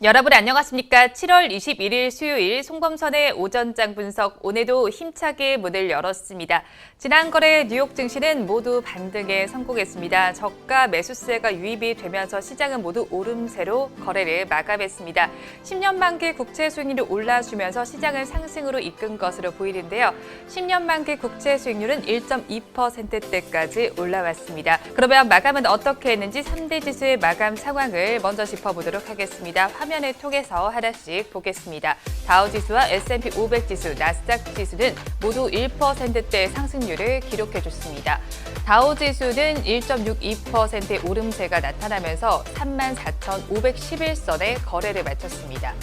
여러분 안녕하십니까? 7월 21일 수요일 송범선의 오전장 분석 오늘도 힘차게 문을 열었습니다. 지난 거래 뉴욕 증시는 모두 반등에 성공했습니다. 저가 매수세가 유입이 되면서 시장은 모두 오름세로 거래를 마감했습니다. 10년 만기 국채 수익률이 올라주면서 시장을 상승으로 이끈 것으로 보이는데요. 10년 만기 국채 수익률은 1.2%대까지 올라왔습니다. 그러면 마감은 어떻게 했는지 3대 지수의 마감 상황을 먼저 짚어보도록 하겠습니다. 화면을 통해서 하나씩 보겠습니다. 다우지수와 S&P 500지수, 나스닥 지수는 모두 1%대 상승률을 기록해줬습니다. 다우지수는 1.62%의 오름세가 나타나면서 34,511선에 거래를 마쳤습니다.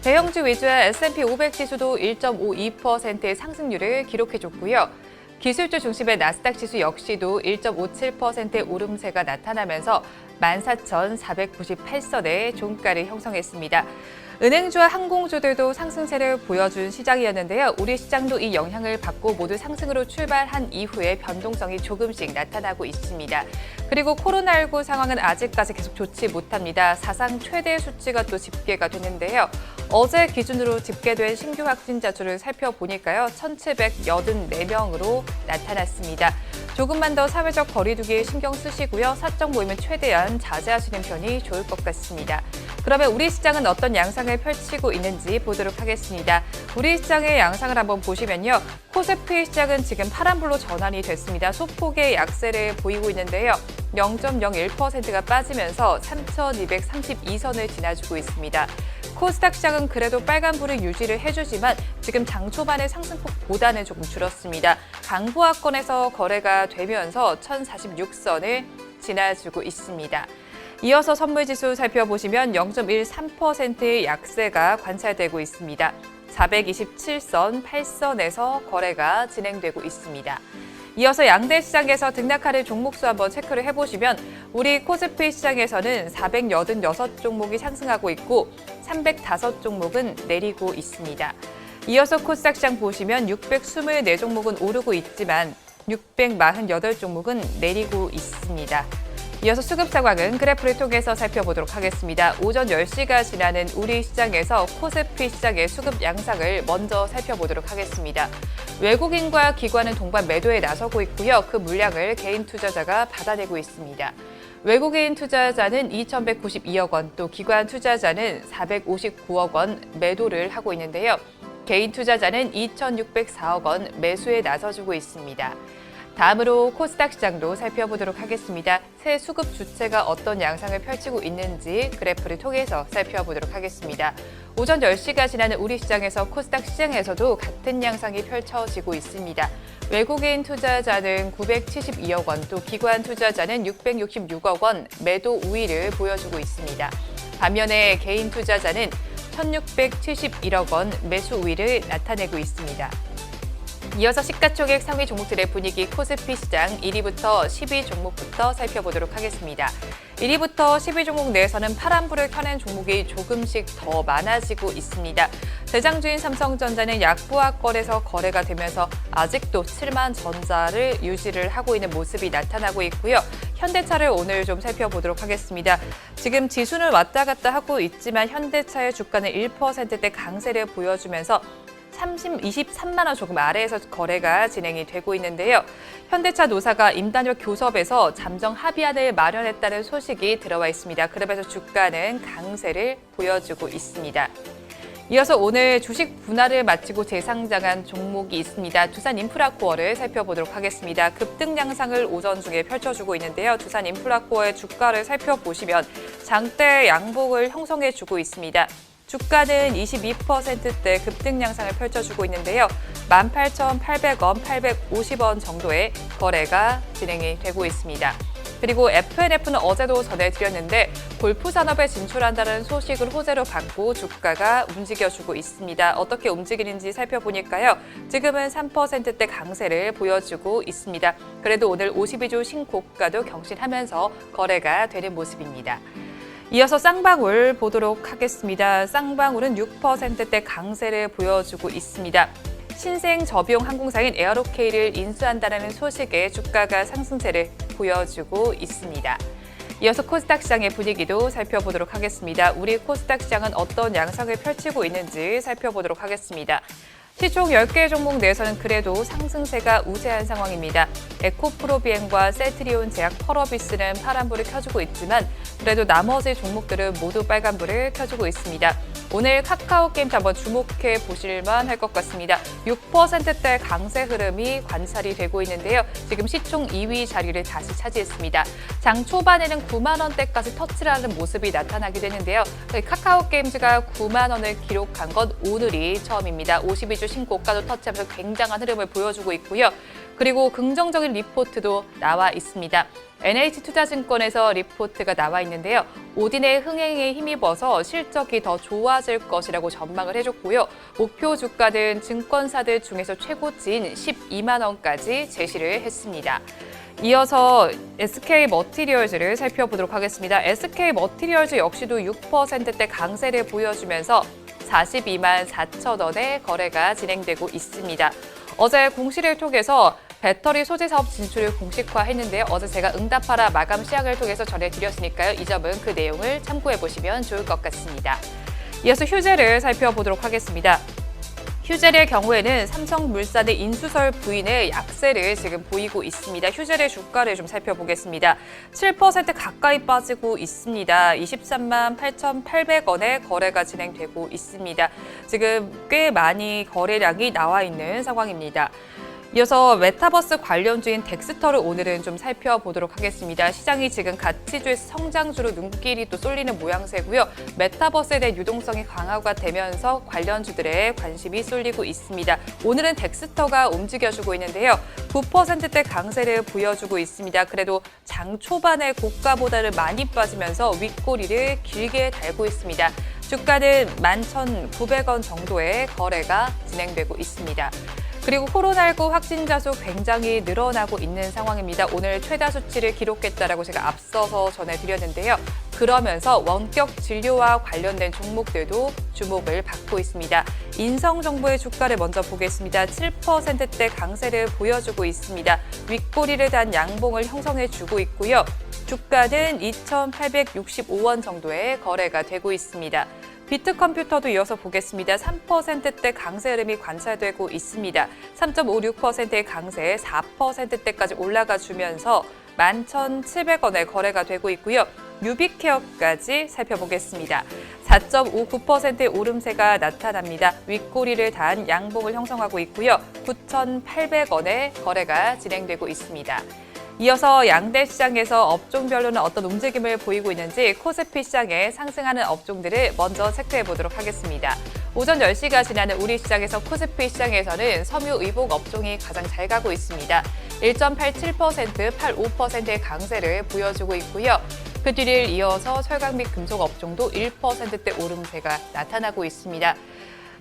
대형주 위주의 S&P 500지수도 1.52%의 상승률을 기록해줬고요. 기술주 중심의 나스닥 지수 역시도 1.57%의 오름세가 나타나면서 14,498선의 종가를 형성했습니다. 은행주와 항공주들도 상승세를 보여준 시장이었는데요. 우리 시장도 이 영향을 받고 모두 상승으로 출발한 이후에 변동성이 조금씩 나타나고 있습니다. 그리고 코로나19 상황은 아직까지 계속 좋지 못합니다. 사상 최대 수치가 또 집계가 됐는데요. 어제 기준으로 집계된 신규 확진자 수를 살펴보니까요. 1,784명으로 나타났습니다. 조금만 더 사회적 거리두기에 신경 쓰시고요. 사적 모임은 최대한 자제하시는 편이 좋을 것 같습니다. 그러면 우리 시장은 어떤 양상을 펼치고 있는지 보도록 하겠습니다. 우리 시장의 양상을 한번 보시면요. 코스피 시장은 지금 파란불로 전환이 됐습니다. 소폭의 약세를 보이고 있는데요. 0.01%가 빠지면서 3,232선을 지나주고 있습니다. 코스닥 시장은 그래도 빨간불을 유지를 해주지만 지금 장 초반의 상승폭보다는 조금 줄었습니다. 강보합권에서 거래가 되면서 1,046선을 지나주고 있습니다. 이어서 선물지수 살펴보시면 0.13%의 약세가 관찰되고 있습니다. 427선 8선에서 거래가 진행되고 있습니다. 이어서 양대 시장에서 등락하는 종목수 한번 체크를 해보시면 우리 코스피 시장에서는 486종목이 상승하고 있고 305종목은 내리고 있습니다. 이어서 코스닥 시장 보시면 624종목은 오르고 있지만 648종목은 내리고 있습니다. 이어서 수급 상황은 그래프를 통해서 살펴보도록 하겠습니다. 오전 10시가 지나는 우리 시장에서 코스피 시장의 수급 양상을 먼저 살펴보도록 하겠습니다. 외국인과 기관은 동반 매도에 나서고 있고요. 그 물량을 개인 투자자가 받아내고 있습니다. 외국인 투자자는 2,192억 원, 또 기관 투자자는 459억 원 매도를 하고 있는데요. 개인 투자자는 2,604억 원 매수에 나서주고 있습니다. 다음으로 코스닥 시장도 살펴보도록 하겠습니다. 새 수급 주체가 어떤 양상을 펼치고 있는지 그래프를 통해서 살펴보도록 하겠습니다. 오전 10시가 지나는 우리 시장에서 코스닥 시장에서도 같은 양상이 펼쳐지고 있습니다. 외국인 투자자는 972억 원, 또 기관 투자자는 666억 원 매도 우위를 보여주고 있습니다. 반면에 개인 투자자는 1,671억 원 매수 우위를 나타내고 있습니다. 이어서 시가총액 상위 종목들의 분위기 코스피 시장 1위부터 10위 종목부터 살펴보도록 하겠습니다. 1위부터 10위 종목 내에서는 파란불을 켜낸 종목이 조금씩 더 많아지고 있습니다. 대장주인 삼성전자는 약보합권에서 거래가 되면서 아직도 7만 전자를 유지를 하고 있는 모습이 나타나고 있고요. 현대차를 오늘 좀 살펴보도록 하겠습니다. 지금 지수는 왔다 갔다 하고 있지만 현대차의 주가는 1%대 강세를 보여주면서 23만 원 조금 아래에서 거래가 진행이 되고 있는데요. 현대차 노사가 임단협 교섭에서 잠정 합의안을 마련했다는 소식이 들어와 있습니다. 그러면서 주가는 강세를 보여주고 있습니다. 이어서 오늘 주식 분할을 마치고 재상장한 종목이 있습니다. 두산인프라코어를 살펴보도록 하겠습니다. 급등 양상을 오전 중에 펼쳐주고 있는데요. 두산인프라코어의 주가를 살펴보시면 장대 양봉을 형성해주고 있습니다. 주가는 22%대 급등 양상을 펼쳐주고 있는데요. 18,800원, 850원 정도의 거래가 진행이 되고 있습니다. 그리고 FNF는 어제도 전해드렸는데 골프 산업에 진출한다는 소식을 호재로 받고 주가가 움직여주고 있습니다. 어떻게 움직이는지 살펴보니까요. 지금은 3%대 강세를 보여주고 있습니다. 그래도 오늘 52주 신고가도 경신하면서 거래가 되는 모습입니다. 이어서 쌍방울 보도록 하겠습니다. 쌍방울은 6%대 강세를 보여주고 있습니다. 신생 저비용 항공사인 에어로케이를 인수한다는 소식에 주가가 상승세를 보여주고 있습니다. 이어서 코스닥 시장의 분위기도 살펴보도록 하겠습니다. 우리 코스닥 시장은 어떤 양상을 펼치고 있는지 살펴보도록 하겠습니다. 시총 10개 종목 내에서는 그래도 상승세가 우세한 상황입니다. 에코프로비엠과 셀트리온 제약 펄어비스는 파란불을 켜주고 있지만 그래도 나머지 종목들은 모두 빨간불을 켜주고 있습니다. 오늘 카카오게임즈 한번 주목해 보실만 할 것 같습니다. 6%대 강세 흐름이 관찰이 되고 있는데요. 지금 시총 2위 자리를 다시 차지했습니다. 장 초반에는 9만 원대까지 터치를 하는 모습이 나타나게 되는데요. 카카오게임즈가 9만 원을 기록한 건 오늘이 처음입니다. 52주 신고가도 터치하면서 굉장한 흐름을 보여주고 있고요. 그리고 긍정적인 리포트도 나와 있습니다. NH투자증권에서 리포트가 나와 있는데요. 오딘의 흥행에 힘입어서 실적이 더 좋아질 것이라고 전망을 해줬고요. 목표 주가는 증권사들 중에서 최고치인 12만 원까지 제시를 했습니다. 이어서 SK머티리얼즈를 살펴보도록 하겠습니다. SK머티리얼즈 역시도 6%대 강세를 보여주면서 42만 4천 원의 거래가 진행되고 있습니다. 어제 공시를 통해서 배터리 소재 사업 진출을 공식화했는데요. 어제 제가 응답하라 마감 시황을 통해서 전해드렸으니까요. 이 점은 그 내용을 참고해 보시면 좋을 것 같습니다. 이어서 휴재를 살펴보도록 하겠습니다. 휴젤의 경우에는 삼성물산의 인수설 부인의 약세를 지금 보이고 있습니다. 휴젤의 주가를 좀 살펴보겠습니다. 7% 가까이 빠지고 있습니다. 23만 8,800원에 거래가 진행되고 있습니다. 지금 꽤 많이 거래량이 나와 있는 상황입니다. 이어서 메타버스 관련주인 덱스터를 오늘은 좀 살펴보도록 하겠습니다. 시장이 지금 가치주의 성장주로 눈길이 또 쏠리는 모양새고요. 메타버스에 대한 유동성이 강화가 되면서 관련주들의 관심이 쏠리고 있습니다. 오늘은 덱스터가 움직여주고 있는데요. 9%대 강세를 보여주고 있습니다. 그래도 장 초반에 고가보다는 많이 빠지면서 윗꼬리를 길게 달고 있습니다. 주가는 11,900원 정도의 거래가 진행되고 있습니다. 그리고 코로나19 확진자 수 굉장히 늘어나고 있는 상황입니다. 오늘 최다 수치를 기록했다라고 제가 앞서서 전해드렸는데요. 그러면서 원격 진료와 관련된 종목들도 주목을 받고 있습니다. 인성정보의 주가를 먼저 보겠습니다. 7%대 강세를 보여주고 있습니다. 윗꼬리를 단 양봉을 형성해주고 있고요. 주가는 2,865원 정도의 거래가 되고 있습니다. 비트컴퓨터도 이어서 보겠습니다. 3%대 강세 흐름이 관찰되고 있습니다. 3.56%의 강세에 4%대까지 올라가 주면서 11,700원에 거래가 되고 있고요. 유비케어까지 살펴보겠습니다. 4.59%의 오름세가 나타납니다. 윗꼬리를 단 양봉을 형성하고 있고요. 9,800원에 거래가 진행되고 있습니다. 이어서 양대 시장에서 업종별로는 어떤 움직임을 보이고 있는지 코스피 시장에 상승하는 업종들을 먼저 체크해 보도록 하겠습니다. 오전 10시가 지나는 우리 시장에서 코스피 시장에서는 섬유 의복 업종이 가장 잘 가고 있습니다. 1.87%, 85%의 강세를 보여주고 있고요. 그 뒤를 이어서 철강 및 금속 업종도 1%대 오름세가 나타나고 있습니다.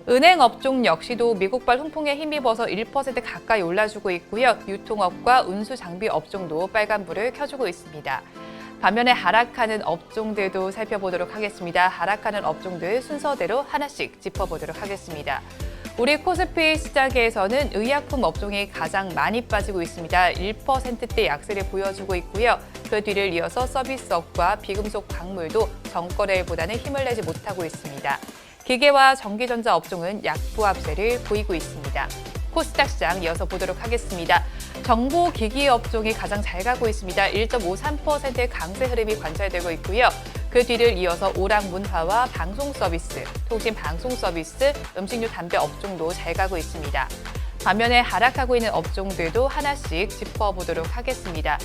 은행 업종 역시도 미국발 훈풍에 힘입어서 1% 가까이 올라주고 있고요. 유통업과 운수 장비 업종도 빨간불을 켜주고 있습니다. 반면에 하락하는 업종들도 살펴보도록 하겠습니다. 하락하는 업종들 순서대로 하나씩 짚어보도록 하겠습니다. 우리 코스피 시장에서는 의약품 업종이 가장 많이 빠지고 있습니다. 1%대 약세를 보여주고 있고요. 그 뒤를 이어서 서비스업과 비금속 광물도 전거래일보다는 힘을 내지 못하고 있습니다. 기계와 전기전자 업종은 약보합세를 보이고 있습니다. 코스닥 시장 이어서 보도록 하겠습니다. 정보기기 업종이 가장 잘 가고 있습니다. 1.53%의 강세 흐름이 관찰되고 있고요. 그 뒤를 이어서 오락문화와 방송서비스, 통신방송서비스, 음식료 담배 업종도 잘 가고 있습니다. 반면에 하락하고 있는 업종들도 하나씩 짚어보도록 하겠습니다.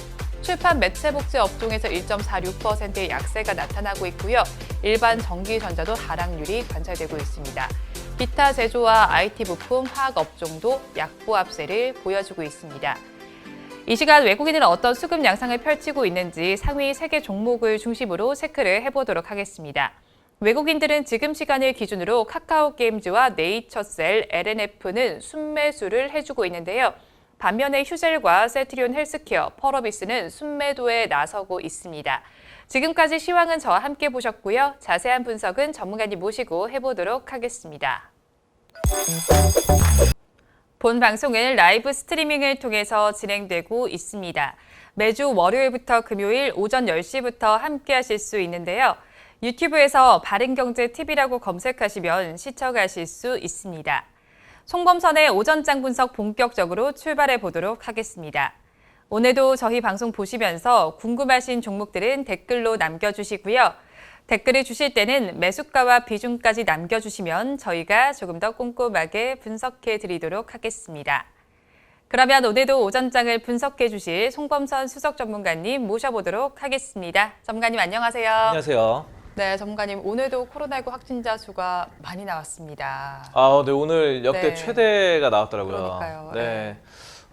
출판 매체복제 업종에서 1.46%의 약세가 나타나고 있고요. 일반 전기전자도 하락률이 관찰되고 있습니다. 기타 제조와 IT 부품, 화학 업종도 약보합세를 보여주고 있습니다. 이 시간 외국인들은 어떤 수급 양상을 펼치고 있는지 상위 3개 종목을 중심으로 체크를 해보도록 하겠습니다. 외국인들은 지금 시간을 기준으로 카카오게임즈와 네이처셀, LNF는 순매수를 해주고 있는데요. 반면에 휴젤과 셀트리온 헬스케어, 펄어비스는 순매도에 나서고 있습니다. 지금까지 시황은 저와 함께 보셨고요. 자세한 분석은 전문가님 모시고 해보도록 하겠습니다. 본 방송은 라이브 스트리밍을 통해서 진행되고 있습니다. 매주 월요일부터 금요일 오전 10시부터 함께 하실 수 있는데요. 유튜브에서 바른경제TV라고 검색하시면 시청하실 수 있습니다. 송범선의 오전장 분석 본격적으로 출발해 보도록 하겠습니다. 오늘도 저희 방송 보시면서 궁금하신 종목들은 댓글로 남겨주시고요. 댓글을 주실 때는 매수가와 비중까지 남겨주시면 저희가 조금 더 꼼꼼하게 분석해 드리도록 하겠습니다. 그러면 오늘도 오전장을 분석해 주실 송범선 수석 전문가님 모셔보도록 하겠습니다. 전문가님 안녕하세요. 안녕하세요. 네, 전문가님 오늘도 코로나19 확진자 수가 많이 나왔습니다. 네, 오늘 역대 네. 최대가 나왔더라고요. 그러니까요. 네.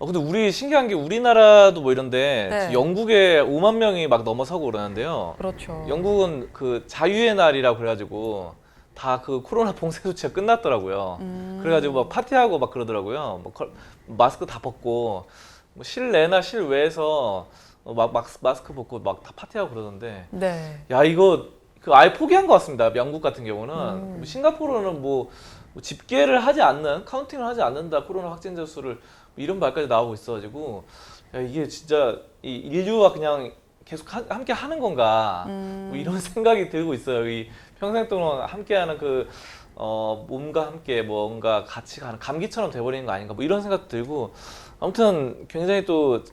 근데 우리 신기한 게 우리나라도 뭐 이런데 네. 영국에 5만 명이 막 넘어서고 그러는데요. 그렇죠. 영국은 그 자유의 날이라고 그래가지고 다 그 코로나 봉쇄 조치가 끝났더라고요. 그래가지고 막 파티하고 막 그러더라고요. 뭐 마스크 다 벗고 뭐 실내나 실외에서 막 마스크 벗고 막 다 파티하고 그러던데. 네. 야, 이거 그 아예 포기한 것 같습니다. 영국 같은 경우는. 싱가포르는 뭐 집계를 하지 않는, 카운팅을 하지 않는다. 코로나 확진자 수를 이런 말까지 나오고 있어가지고 야, 이게 진짜 이 인류와 그냥 계속 함께 하는 건가 뭐 이런 생각이 들고 있어요. 이 평생 동안 함께하는 그 몸과 함께 뭔가 같이 가는 감기처럼 돼버리는 거 아닌가 뭐 이런 생각도 들고 아무튼 굉장히 또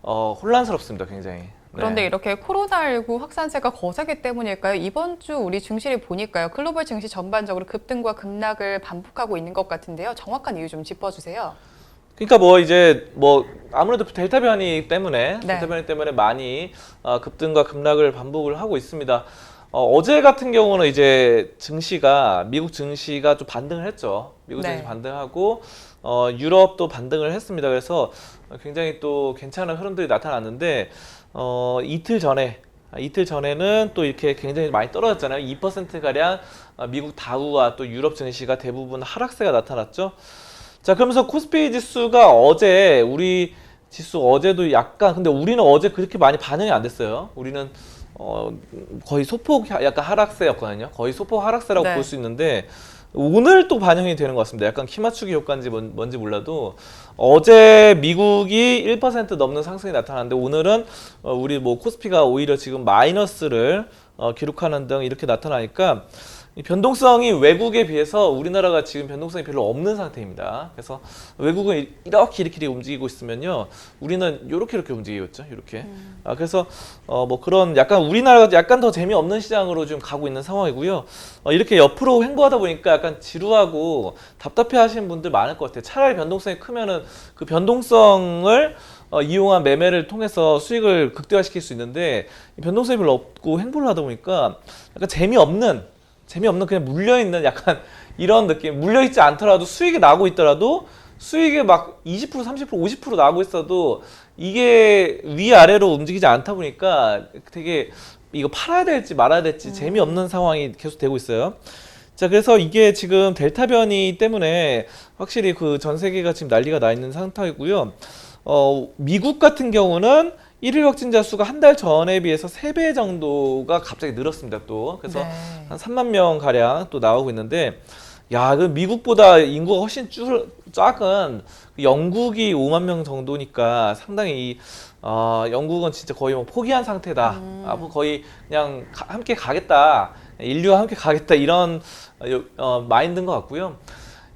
혼란스럽습니다. 굉장히. 그런데 네. 이렇게 코로나19 확산세가 거세기 때문일까요? 이번 주 우리 증시를 보니까요. 글로벌 증시 전반적으로 급등과 급락을 반복하고 있는 것 같은데요. 정확한 이유 좀 짚어주세요. 그러니까 뭐 이제 뭐 아무래도 델타 변이 때문에 네. 델타 변이 때문에 많이 급등과 급락을 반복을 하고 있습니다. 어제 같은 경우는 이제 미국 증시가 좀 반등을 했죠. 미국 네. 증시 반등하고 유럽도 반등을 했습니다. 그래서 굉장히 또 괜찮은 흐름들이 나타났는데 이틀 전에는 또 이렇게 굉장히 많이 떨어졌잖아요. 2% 가량 미국 다우와 또 유럽 증시가 대부분 하락세가 나타났죠. 자, 그러면서 코스피 지수가 우리 지수 어제도 약간, 근데 우리는 어제 그렇게 많이 반영이 안 됐어요. 우리는 거의 소폭 약간 하락세였거든요. 거의 소폭 하락세라고 네. 볼 수 있는데 오늘 또 반영이 되는 것 같습니다. 약간 키맞추기 효과인지 뭔지 몰라도 어제 미국이 1% 넘는 상승이 나타났는데 오늘은 우리 뭐 코스피가 오히려 지금 마이너스를 기록하는 등 이렇게 나타나니까 이 변동성이 외국에 비해서 우리나라가 지금 변동성이 별로 없는 상태입니다. 그래서 외국은 이렇게 움직이고 있으면요, 우리는 이렇게 움직이고 있죠. 이렇게. 그래서 뭐 그런 약간 우리나라가 약간 더 재미없는 시장으로 좀 가고 있는 상황이고요. 이렇게 옆으로 횡보하다 보니까 약간 지루하고 답답해하시는 분들 많을 것 같아요. 차라리 변동성이 크면은 그 변동성을 이용한 매매를 통해서 수익을 극대화시킬 수 있는데 변동성이 별로 없고 횡보를 하다 보니까 약간 재미없는 그냥 물려있는 약간 이런 느낌. 물려있지 않더라도 수익이 나고 있더라도 수익이 막 20%, 30%, 50% 나고 있어도 이게 위아래로 움직이지 않다 보니까 되게 이거 팔아야 될지 말아야 될지 재미없는 상황이 계속 되고 있어요. 자, 그래서 이게 지금 델타 변이 때문에 확실히 그 전 세계가 지금 난리가 나 있는 상태이고요. 미국 같은 경우는 1일 확진자 수가 한 달 전에 비해서 3배 정도가 갑자기 늘었습니다. 또 그래서 네. 한 3만 명 가량 또 나오고 있는데, 야, 그 미국보다 인구가 훨씬 작은 영국이 5만 명 정도니까 상당히 영국은 진짜 거의 뭐 포기한 상태다. 거의 그냥 함께 가겠다. 인류와 함께 가겠다 이런 마인드인 것 같고요.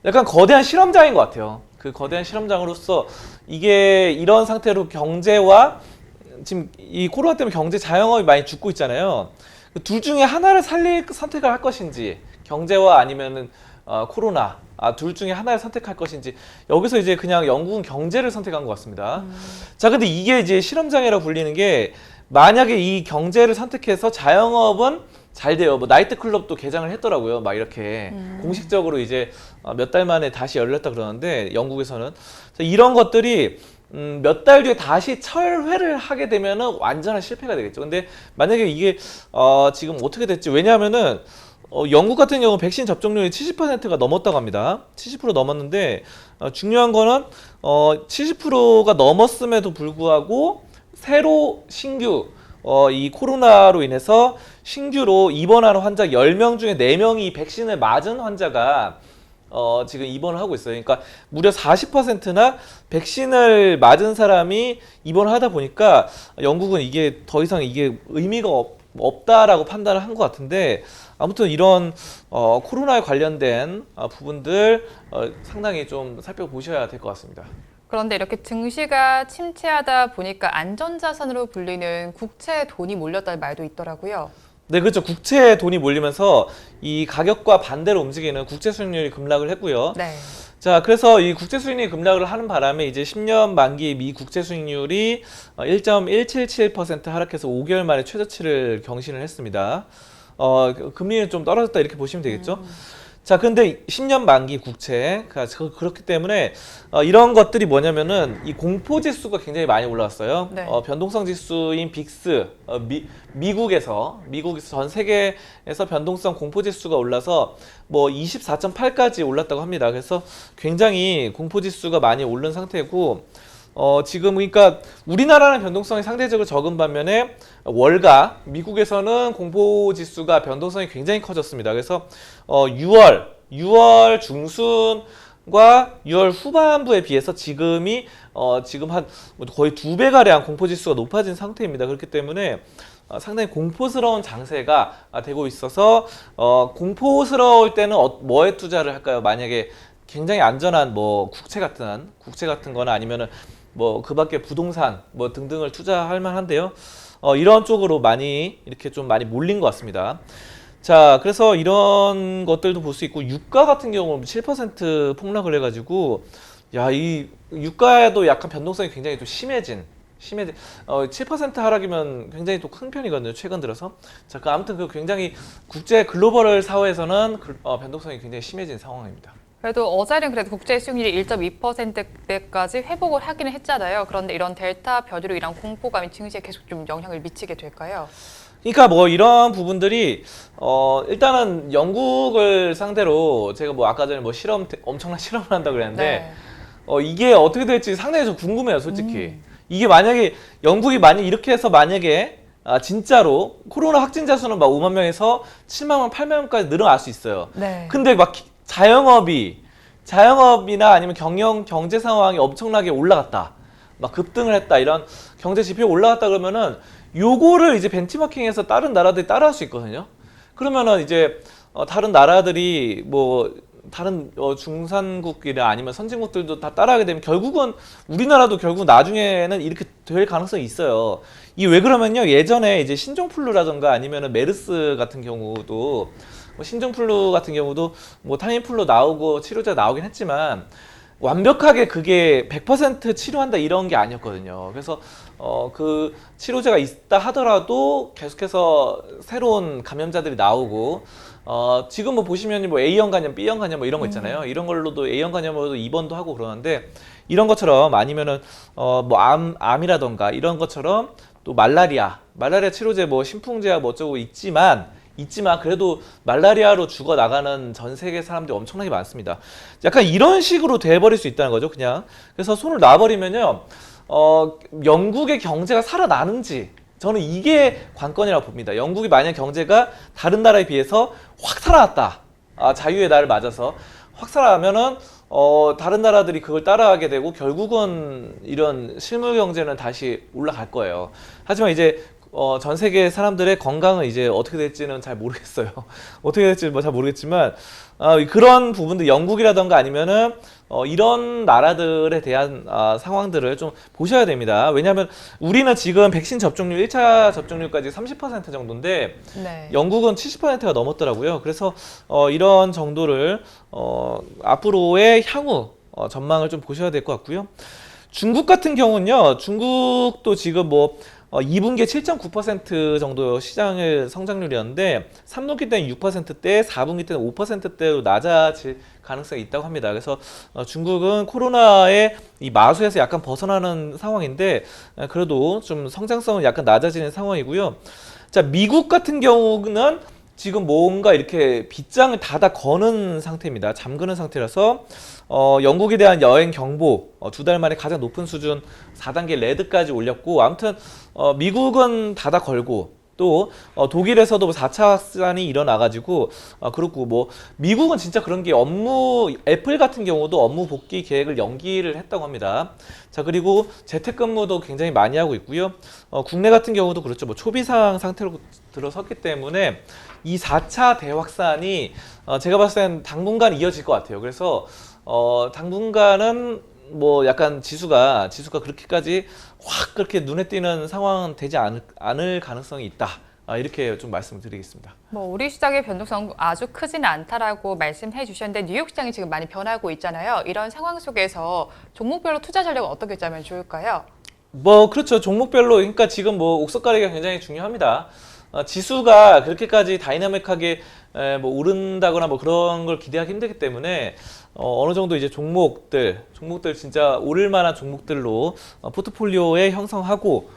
약간 거대한 실험장인 것 같아요. 그 거대한 실험장으로서 이게 이런 상태로 경제와 지금 이 코로나 때문에 경제 자영업이 많이 죽고 있잖아요. 둘 중에 하나를 선택을 할 것인지, 경제와 아니면은 코로나 둘 중에 하나를 선택할 것인지, 여기서 이제 그냥 영국은 경제를 선택한 것 같습니다. 자, 근데 이게 이제 실험장이라고 불리는 게, 만약에 이 경제를 선택해서 자영업은 잘 돼요. 뭐 나이트 클럽도 개장을 했더라고요. 막 이렇게 공식적으로 이제 몇 달 만에 다시 열렸다 그러는데 영국에서는 이런 것들이 몇 달 뒤에 다시 철회를 하게 되면은 완전한 실패가 되겠죠. 근데 만약에 이게 지금 어떻게 됐지? 왜냐하면은 영국 같은 경우 백신 접종률이 70%가 넘었다고 합니다. 70% 넘었는데 중요한 거는 70%가 넘었음에도 불구하고 새로 신규 이 코로나로 인해서 신규로 입원하는 환자 10명 중에 4명이 백신을 맞은 환자가 지금 입원을 하고 있어요. 그러니까 무려 40%나 백신을 맞은 사람이 입원을 하다 보니까 영국은 이게 더 이상 이게 의미가 없다라고 판단을 한 것 같은데, 아무튼 이런 코로나에 관련된 부분들 상당히 좀 살펴보셔야 될 것 같습니다. 그런데 이렇게 증시가 침체하다 보니까 안전자산으로 불리는 국채에 돈이 몰렸다는 말도 있더라고요. 네, 그렇죠. 국채에 돈이 몰리면서 이 가격과 반대로 움직이는 국채 수익률이 급락을 했고요. 네. 자, 그래서 이 국채 수익률이 급락을 하는 바람에 이제 10년 만기 미 국채 수익률이 1.177% 하락해서 5개월 만에 최저치를 경신을 했습니다. 금리는 좀 떨어졌다 이렇게 보시면 되겠죠. 자, 근데 10년 만기 국채, 그렇기 때문에 이런 것들이 뭐냐면은 이 공포 지수가 굉장히 많이 올라왔어요. 네. 변동성 지수인 빅스, 미국에서 전 세계에서 변동성 공포 지수가 올라서 뭐 24.8까지 올랐다고 합니다. 그래서 굉장히 공포 지수가 많이 오른 상태고, 지금 그러니까 우리나라는 변동성이 상대적으로 적은 반면에 월가 미국에서는 공포 지수가 변동성이 굉장히 커졌습니다. 그래서 6월 중순과 6월 후반부에 비해서 지금 한 거의 2배 가량 공포 지수가 높아진 상태입니다. 그렇기 때문에 상당히 공포스러운 장세가 되고 있어서 공포스러울 때는 뭐에 투자를 할까요? 만약에 굉장히 안전한 뭐 국채 같은 거나 아니면은 뭐 그 밖에 부동산 뭐 등등을 투자할 만한데요. 이런 쪽으로 이렇게 좀 많이 몰린 것 같습니다. 자, 그래서 이런 것들도 볼 수 있고, 유가 같은 경우는 7% 폭락을 해가지고, 야, 이 유가에도 약간 변동성이 굉장히 좀 심해진 7% 하락이면 굉장히 또 큰 편이거든요, 최근 들어서. 자, 아무튼 굉장히 국제 글로벌 사회에서는 변동성이 굉장히 심해진 상황입니다. 그래도 어제는 그래도 국제 수익률이 1.2%대까지 회복을 하기는 했잖아요. 그런데 이런 델타 변이로 인한 공포감이 증시에 계속 좀 영향을 미치게 될까요? 그러니까 뭐 이런 부분들이 일단은 영국을 상대로 제가 뭐 아까 전에 뭐 엄청난 실험을 한다고 그랬는데, 네. 이게 어떻게 될지 상당히 좀 궁금해요, 솔직히. 이게 만약에 영국이 이렇게 해서 만약에 진짜로 코로나 확진자 수는 막 5만 명에서 7만 명, 8만 명까지 늘어날 수 있어요. 네. 근데 막 자영업이나 아니면 경제 상황이 엄청나게 올라갔다, 막 급등을 했다, 이런 경제 지표 올라갔다 그러면은 요거를 이제 벤치마킹해서 다른 나라들이 따라할 수 있거든요. 그러면은 이제 다른 나라들이 뭐 다른 중산국이나 아니면 선진국들도 다 따라하게 되면 결국은 우리나라도 결국 나중에는 이렇게 될 가능성이 있어요. 이게 왜 그러면요, 예전에 이제 신종플루라던가 아니면은 메르스 같은 경우도 신종플루 같은 경우도 뭐 타민플루 나오고 치료제 나오긴 했지만 완벽하게 그게 100% 치료한다 이런 게 아니었거든요. 그래서 그 치료제가 있다 하더라도 계속해서 새로운 감염자들이 나오고, 지금 뭐 보시면 뭐 A형 간염, B형 간염 뭐 이런 거 있잖아요. 이런 걸로도 A형 간염으로도 입원도 하고 그러는데, 이런 것처럼 아니면은 뭐 암이라던가 이런 것처럼 또 말라리아 치료제 뭐 신풍제약 뭐 어쩌고 있지만 그래도 말라리아로 죽어나가는 전 세계 사람들이 엄청나게 많습니다. 약간 이런 식으로 돼버릴 수 있다는 거죠, 그냥. 그래서 손을 놔버리면요, 영국의 경제가 살아나는지, 저는 이게 관건이라고 봅니다. 영국이 만약 경제가 다른 나라에 비해서 확 살아났다, 자유의 날을 맞아서 확 살아나면은 다른 나라들이 그걸 따라하게 되고 결국은 이런 실물 경제는 다시 올라갈 거예요. 하지만 이제 전 세계 사람들의 건강은 이제 어떻게 될지는 잘 모르겠어요. 어떻게 될지 잘 모르겠지만, 그런 부분들, 영국이라던가 아니면은 이런 나라들에 대한 상황들을 좀 보셔야 됩니다. 왜냐하면 우리는 지금 백신 접종률 1차 접종률까지 30% 정도인데, 네. 영국은 70%가 넘었더라고요. 그래서 이런 정도를 앞으로의 향후 전망을 좀 보셔야 될 것 같고요. 중국 같은 경우는요, 중국도 지금 뭐 2분기에 7.9% 정도 시장의 성장률이었는데 3분기 때는 6%대, 4분기 때는 5%대로 낮아질 가능성이 있다고 합니다. 그래서 중국은 코로나의 이 마수에서 약간 벗어나는 상황인데 그래도 좀 성장성은 약간 낮아지는 상황이고요. 자, 미국 같은 경우는 지금 뭔가 이렇게 빗장을 닫아 거는 상태입니다. 잠그는 상태라서 영국에 대한 여행 경보 2달 만에 가장 높은 수준 4단계 레드까지 올렸고, 아무튼 미국은 닫아 걸고 또 독일에서도 뭐 4차 확산이 일어나가지고 그렇고 뭐 미국은 진짜 그런 게 애플 같은 경우도 업무 복귀 계획을 연기를 했다고 합니다. 자, 그리고 재택근무도 굉장히 많이 하고 있고요. 국내 같은 경우도 그렇죠. 뭐 초비상 상태로 들어섰기 때문에 이 4차 대확산이 제가 봤을 땐 당분간 이어질 것 같아요. 그래서 당분간은 뭐 약간 지수가 그렇게까지 확 그렇게 눈에 띄는 상황은 되지 않을 가능성이 있다. 이렇게 좀 말씀을 드리겠습니다. 뭐 우리 시장의 변동성 아주 크지는 않다라고 말씀해 주셨는데 뉴욕 시장이 지금 많이 변하고 있잖아요. 이런 상황 속에서 종목별로 투자 전략을 어떻게 짜면 좋을까요? 뭐 그렇죠. 종목별로 그러니까 지금 뭐 옥석가리가 굉장히 중요합니다. 지수가 그렇게까지 다이나믹하게 뭐 오른다거나 뭐 그런 걸 기대하기 힘들기 때문에 어느 정도 이제 종목들 진짜 오를 만한 종목들로 포트폴리오에 형성하고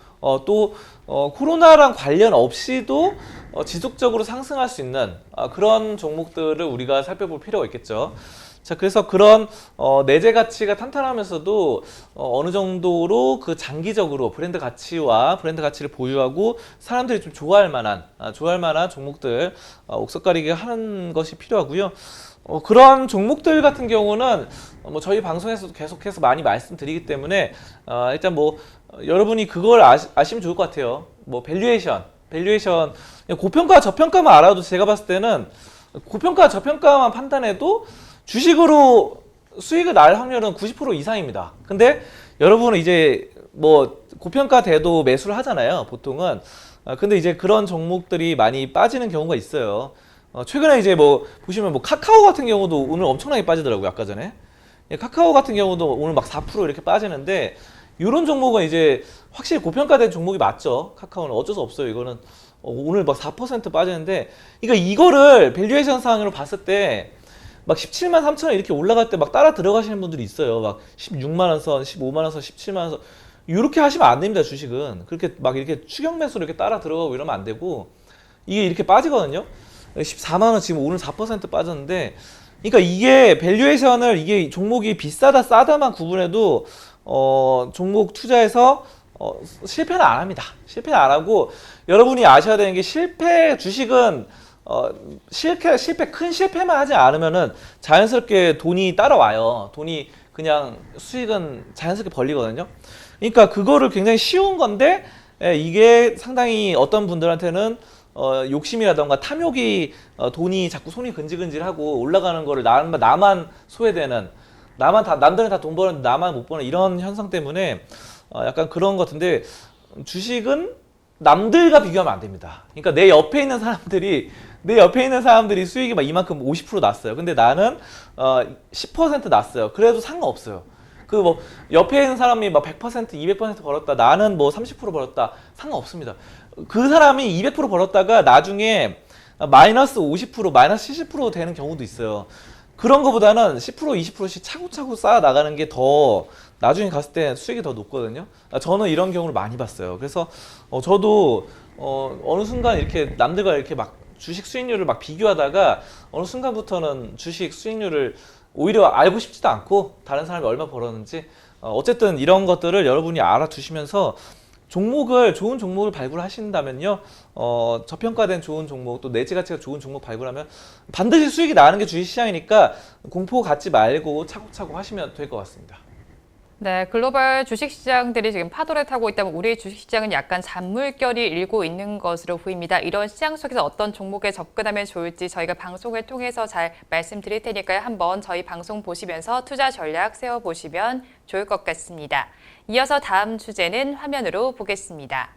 또 코로나랑 관련 없이도 지속적으로 상승할 수 있는 그런 종목들을 우리가 살펴볼 필요가 있겠죠. 자, 그래서 그런 내재 가치가 탄탄하면서도 어느 정도로 그 장기적으로 브랜드 가치와 브랜드 가치를 보유하고 사람들이 좀 좋아할 만한 종목들 옥석가리게 하는 것이 필요하고요. 그런 종목들 같은 경우는 뭐 저희 방송에서도 계속해서 많이 말씀드리기 때문에 일단 뭐 여러분이 그걸 아시면 좋을 것 같아요. 뭐 밸류에이션 고평가 저평가만 알아도 제가 봤을 때는 고평가 저평가만 판단해도 주식으로 수익을 날 확률은 90% 이상입니다. 근데 여러분은 이제 뭐 고평가 돼도 매수를 하잖아요, 보통은. 근데 이제 그런 종목들이 많이 빠지는 경우가 있어요. 최근에 이제 뭐 보시면 뭐 카카오 같은 경우도 오늘 엄청나게 빠지더라고요, 아까 전에. 카카오 같은 경우도 오늘 막 4% 이렇게 빠지는데 이런 종목은 이제 확실히 고평가된 종목이 맞죠. 카카오는 어쩔 수 없어요. 이거는 오늘 막 4% 빠지는데, 그러니까 이거를 밸류에이션 상으로 봤을 때 막 17만 3천 원 이렇게 올라갈 때 막 따라 들어가시는 분들이 있어요. 막 16만 원 선, 15만 원 선, 17만 원 선. 이렇게 하시면 안 됩니다, 주식은. 그렇게 막 이렇게 추격 매수로 이렇게 따라 들어가고 이러면 안 되고, 이게 이렇게 빠지거든요. 14만 원 지금 오늘 4% 빠졌는데, 그러니까 이게 밸류에이션을 이게 종목이 비싸다 싸다만 구분해도 종목 투자에서 실패는 안 합니다. 실패는 안 하고, 여러분이 아셔야 되는 게 주식은 큰 실패만 하지 않으면은 자연스럽게 돈이 따라와요. 돈이 그냥 수익은 자연스럽게 벌리거든요. 그러니까 그거를 굉장히 쉬운 건데, 이게 상당히 어떤 분들한테는 욕심이라던가 탐욕이 돈이 자꾸 손이 근질근질하고 올라가는 거를 나만 소외되는, 남들은 다 돈 버는데 나만 못 버는 이런 현상 때문에 약간 그런 것 같은데, 주식은 남들과 비교하면 안 됩니다. 그러니까 내 옆에 있는 사람들이 수익이 막 이만큼 50% 났어요. 근데 나는 10% 났어요. 그래도 상관없어요. 그 뭐 옆에 있는 사람이 막 100%, 200% 벌었다. 나는 뭐 30% 벌었다. 상관없습니다. 그 사람이 200% 벌었다가 나중에 마이너스 50%, 마이너스 70% 되는 경우도 있어요. 그런 거보다는 10%, 20%씩 차곡차곡 쌓아 나가는 게 더 나중에 갔을 때 수익이 더 높거든요. 저는 이런 경우를 많이 봤어요. 그래서 저도 어느 순간 이렇게 남들과 이렇게 막 주식 수익률을 막 비교하다가 어느 순간부터는 주식 수익률을 오히려 알고 싶지도 않고 다른 사람이 얼마 벌었는지 어쨌든 이런 것들을 여러분이 알아두시면서 좋은 종목을 발굴하신다면요, 저평가된 좋은 종목, 또 내재 가치가 좋은 종목 발굴하면 반드시 수익이 나는 게 주식시장이니까 공포 갖지 말고 차곡차곡 하시면 될 것 같습니다. 네, 글로벌 주식시장들이 지금 파도를 타고 있다면 우리 주식시장은 약간 잔물결이 일고 있는 것으로 보입니다. 이런 시장 속에서 어떤 종목에 접근하면 좋을지 저희가 방송을 통해서 잘 말씀드릴 테니까요. 한번 저희 방송 보시면서 투자 전략 세워보시면 좋을 것 같습니다. 이어서 다음 주제는 화면으로 보겠습니다.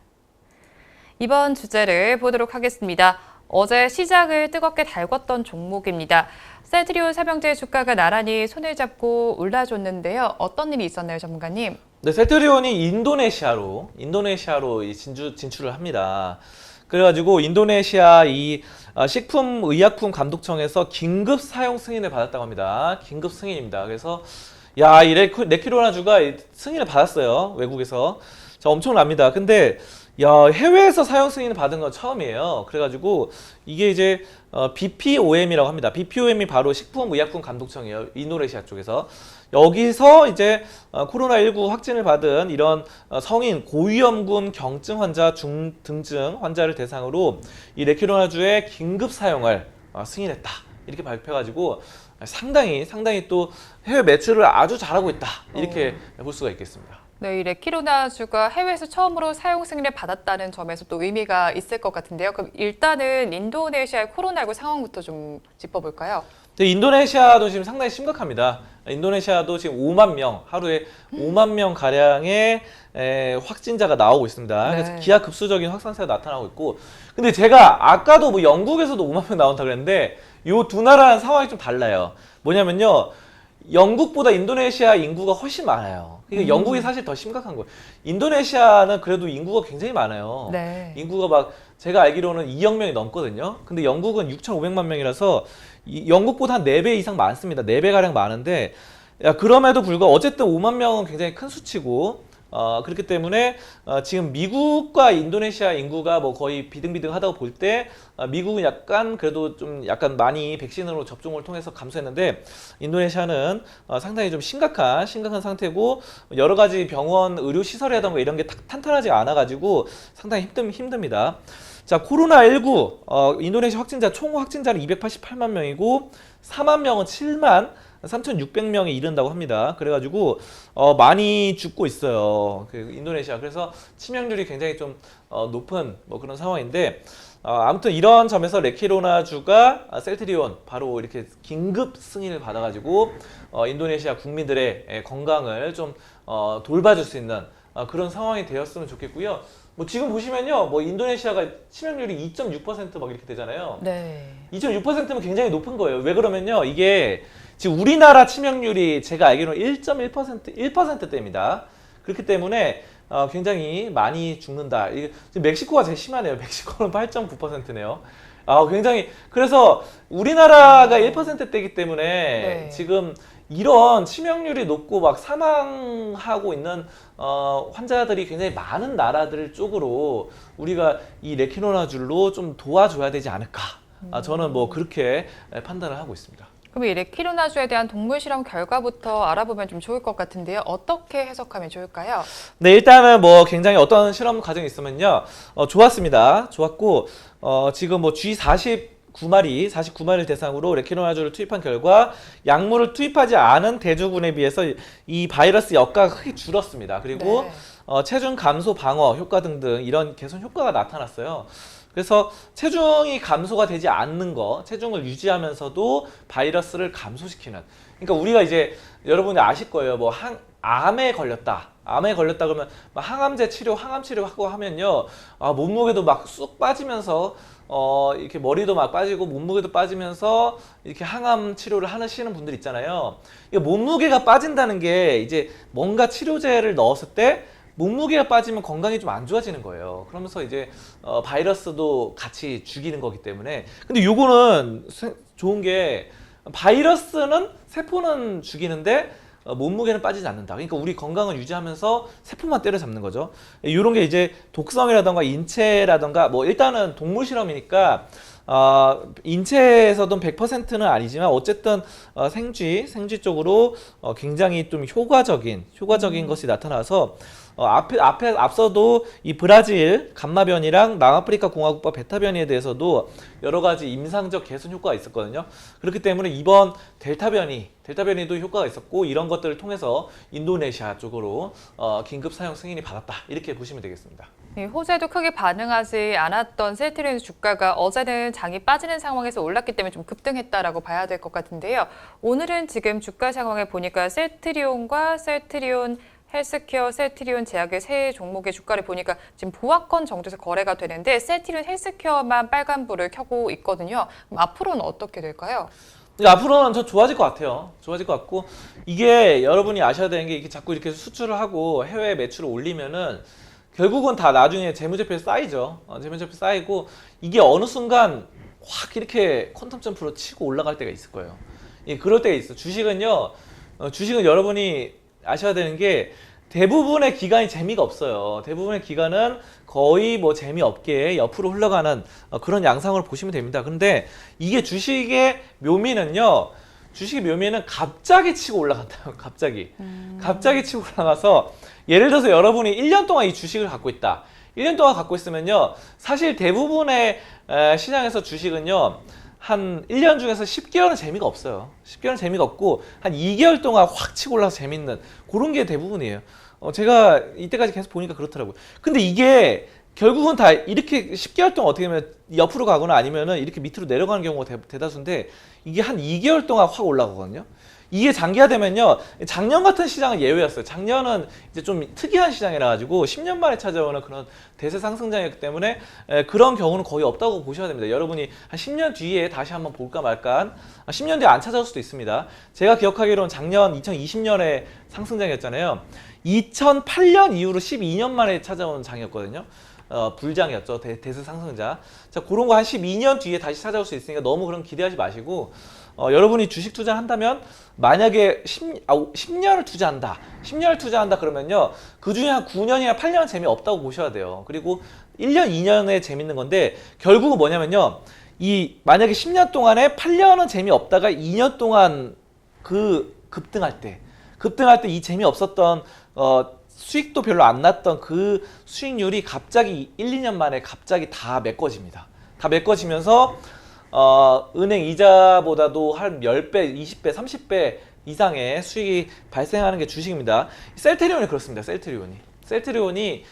이번 주제를 보도록 하겠습니다. 어제 시장을 뜨겁게 달궜던 종목입니다. 셀트리온 삼형제 주가가 나란히 손을 잡고 올라줬는데요. 어떤 일이 있었나요, 전문가님? 네, 셀트리온이 인도네시아로 진출을 합니다. 그래가지고 인도네시아 이 식품의약품 감독청에서 긴급 사용 승인을 받았다고 합니다. 긴급 승인입니다. 그래서 이 레퀴로나주가 승인을 받았어요, 외국에서. 자, 엄청납니다. 근데 야, 해외에서 사용 승인을 받은 건 처음이에요. 그래가지고 이게 이제 BPOM이라고 합니다. BPOM이 바로 식품의약품감독청이에요. 인도네시아 쪽에서. 여기서 이제 코로나19 확진을 받은 이런 성인 고위험군 경증 환자 중등증 환자를 대상으로 이 레키로나주의 긴급 사용을 승인했다. 이렇게 발표해가지고 상당히 또 해외 매출을 아주 잘하고 있다. 이렇게 볼 수가 있겠습니다. 네, 이 레키로나주가 해외에서 처음으로 사용 승인을 받았다는 점에서 또 의미가 있을 것 같은데요. 그럼 일단은 인도네시아의 코로나19 상황부터 좀 짚어볼까요? 네, 인도네시아도 지금 상당히 심각합니다. 인도네시아도 지금 5만 명, 하루에 5만 명 가량의 확진자가 나오고 있습니다. 그래서 네. 기하급수적인 확산세가 나타나고 있고, 근데 제가 아까도 뭐 영국에서도 5만 명 나온다 그랬는데 이 두 나라는 상황이 좀 달라요. 뭐냐면요, 영국보다 인도네시아 인구가 훨씬 많아요. 그러니까 영국이 사실 더 심각한 거예요. 인도네시아는 그래도 인구가 굉장히 많아요. 네. 인구가 막 제가 알기로는 2억 명이 넘거든요. 근데 영국은 6,500만 명이라서 영국보다 한 4배 이상 많습니다. 4배 가량 많은데, 그럼에도 불구하고 어쨌든 5만 명은 굉장히 큰 수치고, 그렇기 때문에 지금 미국과 인도네시아 인구가 뭐 거의 비등비등하다고 볼 때 미국은 약간 그래도 좀 약간 많이 백신으로 접종을 통해서 감소했는데, 인도네시아는 상당히 좀 심각한 상태고, 여러 가지 병원 의료 시설이라던가 이런 게 탄탄하지 않아 가지고 상당히 힘듭니다. 자, 코로나19 인도네시아 확진자 총 확진자는 288만 명이고 4만 명은 7만 3,600명에 이른다고 합니다. 그래가지고 많이 죽고 있어요. 그 인도네시아. 그래서 치명률이 굉장히 좀 높은 뭐 그런 상황인데, 아무튼 이런 점에서 레키로나주가 셀트리온 바로 이렇게 긴급 승인을 받아가지고 인도네시아 국민들의 건강을 좀 돌봐줄 수 있는 그런 상황이 되었으면 좋겠고요. 뭐 지금 보시면요, 뭐 인도네시아가 치명률이 2.6% 막 이렇게 되잖아요. 네. 2.6%면 굉장히 높은 거예요. 왜 그러면요, 이게 지금 우리나라 치명률이 제가 알기로는 1%대입니다. 그렇기 때문에 굉장히 많이 죽는다. 이게 지금 멕시코가 제일 심하네요. 멕시코는 8.9%네요. 굉장히, 그래서 우리나라가 1%대이기 때문에 네. 지금 이런 치명률이 높고 막 사망하고 있는 환자들이 굉장히 많은 나라들 쪽으로 우리가 이 레키로나줄로 좀 도와줘야 되지 않을까. 저는 뭐 그렇게 판단을 하고 있습니다. 그럼 이 레키로나주에 대한 동물 실험 결과부터 알아보면 좀 좋을 것 같은데요. 어떻게 해석하면 좋을까요? 네, 일단은 뭐 굉장히 어떤 실험 과정이 있으면요, 좋았습니다. 좋았고, 지금 뭐 G49마리를 대상으로 레키노나주를 투입한 결과 약물을 투입하지 않은 대주군에 비해서 이 바이러스 역가가 크게 줄었습니다. 그리고 네. 체중 감소 방어 효과 등등 이런 개선 효과가 나타났어요. 그래서 체중이 감소가 되지 않는 거, 체중을 유지하면서도 바이러스를 감소시키는. 그러니까 우리가 이제 여러분이 아실 거예요. 뭐 암에 걸렸다 그러면 막 항암제 치료, 항암 치료하고 하면요, 몸무게도 막 쑥 빠지면서 이렇게 머리도 막 빠지고 몸무게도 빠지면서 이렇게 항암 치료를 하시는 분들 있잖아요. 이게 몸무게가 빠진다는 게 이제 뭔가 치료제를 넣었을 때 몸무게가 빠지면 건강이 좀 안 좋아지는 거예요. 그러면서 이제 바이러스도 같이 죽이는 거기 때문에. 근데 요거는 좋은 게, 바이러스는 세포는 죽이는데 몸무게는 빠지지 않는다. 그러니까 우리 건강을 유지하면서 세포만 때려잡는 거죠. 이런 게 이제 독성이라던가 인체라던가, 뭐 일단은 동물 실험이니까 인체에서도 100%는 아니지만 어쨌든 생쥐 쪽으로 굉장히 좀 효과적인 것이 나타나서, 앞서도 이 브라질 감마변이랑 남아프리카 공화국과 베타 변이에 대해서도 여러 가지 임상적 개선 효과가 있었거든요. 그렇기 때문에 이번 델타 변이도 효과가 있었고, 이런 것들을 통해서 인도네시아 쪽으로 긴급 사용 승인이 받았다. 이렇게 보시면 되겠습니다. 호재도 크게 반응하지 않았던 셀트리온 주가가 어제는 장이 빠지는 상황에서 올랐기 때문에 좀 급등했다라고 봐야 될 것 같은데요. 오늘은 지금 주가 상황을 보니까 셀트리온과 셀트리온 헬스케어, 셀트리온 제약의 세 종목의 주가를 보니까 지금 보합권 정도에서 거래가 되는데 셀트리온 헬스케어만 빨간불을 켜고 있거든요. 그럼 앞으로는 어떻게 될까요? 앞으로는 더 좋아질 것 같아요. 좋아질 것 같고, 이게 여러분이 아셔야 되는 게, 이게 자꾸 이렇게 수출을 하고 해외 매출을 올리면은 결국은 다 나중에 재무제표에 쌓이죠. 재무제표 쌓이고, 이게 어느 순간 확 이렇게 퀀텀 점프로 치고 올라갈 때가 있을 거예요. 그럴 때가 있어. 주식은 여러분이 아셔야 되는 게, 대부분의 기간이 재미가 없어요. 대부분의 기간은 거의 뭐 재미없게 옆으로 흘러가는 그런 양상으로 보시면 됩니다. 근데 이게 주식의 묘미는요. 주식의 묘미는 갑자기 치고 올라간다. 갑자기. 갑자기 치고 올라가서 예를 들어서 여러분이 1년 동안 이 주식을 갖고 있다. 1년 동안 갖고 있으면요. 사실 대부분의 시장에서 주식은요. 한 1년 중에서 10개월은 재미가 없어요. 10개월은 재미가 없고 한 2개월 동안 확 치고 올라서 재밌는 그런 게 대부분이에요. 제가 이때까지 계속 보니까 그렇더라고요. 근데 이게 결국은 다 이렇게 10개월 동안 어떻게 보면 옆으로 가거나 아니면은 이렇게 밑으로 내려가는 경우가 대다수인데 이게 한 2개월 동안 확 올라가거든요. 이게 장기화되면요. 작년 같은 시장은 예외였어요. 작년은 이제 좀 특이한 시장이라 가지고 10년 만에 찾아오는 그런 대세 상승장이었기 때문에 그런 경우는 거의 없다고 보셔야 됩니다. 여러분이 한 10년 뒤에 다시 한번 볼까 말까 10년 뒤에 안 찾아올 수도 있습니다. 제가 기억하기로는 작년 2020년에 상승장이었잖아요. 2008년 이후로 12년 만에 찾아온 장이었거든요. 불장이었죠. 대세 상승자. 자, 그런 거 한 12년 뒤에 다시 찾아올 수 있으니까 너무 그런 기대하지 마시고 여러분이 주식 투자를 한다면 만약에 10년을 투자한다. 10년을 투자한다 그러면요. 그 중에 한 9년이나 8년은 재미없다고 보셔야 돼요. 그리고 1년, 2년에 재밌는 건데 결국은 뭐냐면요. 만약에 10년 동안에 8년은 재미없다가 2년 동안 급등할 때 이 재미없었던 수익도 별로 안 났던 그 수익률이 갑자기 1, 2년 만에 갑자기 다 메꿔집니다. 다 메꿔지면서 은행 이자보다도 한 10배, 20배, 30배 이상의 수익이 발생하는 게 주식입니다. 셀트리온이 그렇습니다. 셀트리온이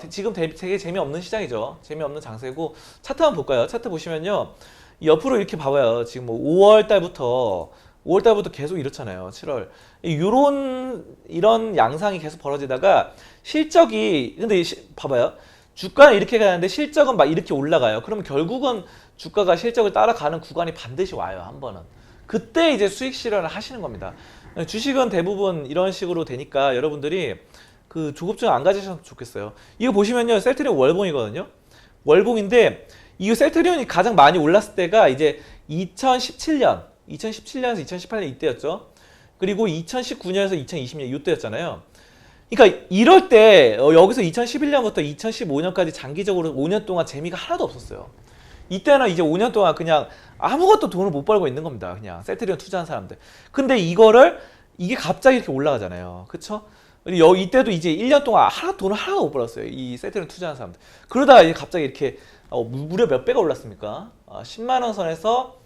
지금 되게 재미없는 시장이죠. 재미없는 장세고 차트 한번 볼까요? 차트 보시면요. 옆으로 이렇게 봐봐요. 지금 뭐 5월 달부터 계속 이렇잖아요. 7월. 이런 양상이 계속 벌어지다가 실적이, 근데 봐봐요. 주가는 이렇게 가는데 실적은 막 이렇게 올라가요. 그러면 결국은 주가가 실적을 따라가는 구간이 반드시 와요. 한 번은. 그때 이제 수익 실현을 하시는 겁니다. 주식은 대부분 이런 식으로 되니까 여러분들이 그 조급증 안 가지셨으면 좋겠어요. 이거 보시면요. 셀트리온 월봉이거든요. 월봉인데 이 셀트리온이 가장 많이 올랐을 때가 이제 2017년에서 2018년 이때였죠. 그리고 2019년에서 2020년 이때였잖아요. 그러니까 이럴 때 여기서 2011년부터 2015년까지 장기적으로 5년 동안 재미가 하나도 없었어요. 이때는 이제 5년 동안 그냥 아무것도 돈을 못 벌고 있는 겁니다. 그냥 셀트리온 투자한 사람들. 근데 이게 갑자기 이렇게 올라가잖아요. 그쵸? 이때도 이제 1년 동안 돈을 하나도 못 벌었어요. 이 셀트리온 투자한 사람들. 그러다가 이제 갑자기 이렇게 무려 몇 배가 올랐습니까? 10만 원 선에서